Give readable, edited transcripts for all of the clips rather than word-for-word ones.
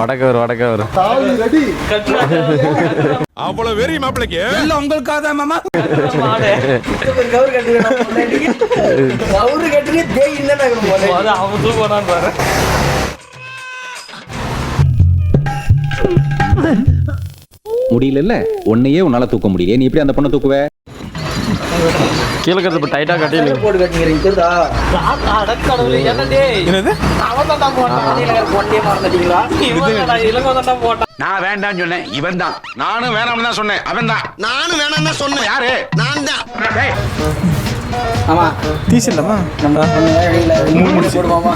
வடக்கவர் அவ்வளவு வெறி மாப்பிளைக்கு இல்ல உங்களுக்காக தான் மாமா. முடியல உன்னையே உன்னால தூக்க முடியல, நீ எப்படி அந்த பொண்ணை தூக்குவ? கீழே கட்டு டைட்டா கட்டில போட்டு கட்டிக்கிறீங்க. நான் வேண்டாம்னு சொன்னேன், இவன் தான். நானும் வேணாம்னு தான் சொன்னேன், அவன் தான். நானும் வேணாம்னு தான் சொன்னேன், யாரு? நான் தான். ஆமா தீசிடலாமா? போடுவாமா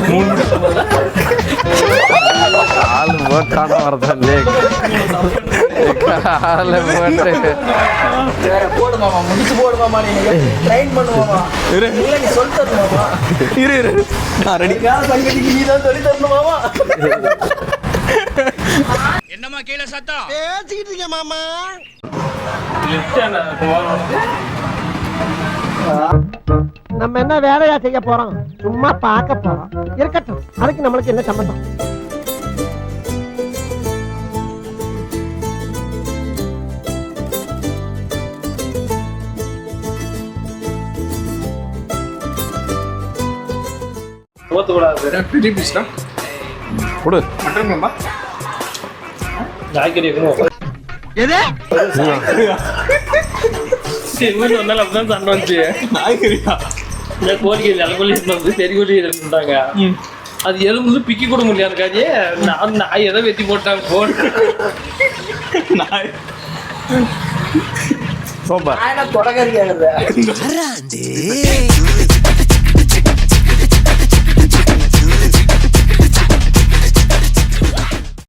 கால் போட்டான வரதே கால போட்டு போடுமாமா, முடிச்சு போடுமாமா, நீங்க ட்ரைன் பண்ணுவாமா. இல்ல நீ சொல்லி தரணுமாமா. இரு நான் ரெடி. சங்கதிக்கு நீ தான் சொல்லி தரணுமாமா. என்னம்மா கீழே சத்தம்? பேசிக்கிட்டு இருக்கேன் மாமா. நம்ம என்ன வேலையா செய்ய போறோம்? சும்மா பார்க்க போறோம். இருக்கட்டும், அதுக்கு நம்மளுக்கு என்ன சம்பந்தம்? கொடு எது? அது எலும்பு பிக்கி கூட முடியாது. நான் எதை வெட்டி போட்டாங்க போன் சோப்பா தொடக்கறிக்காக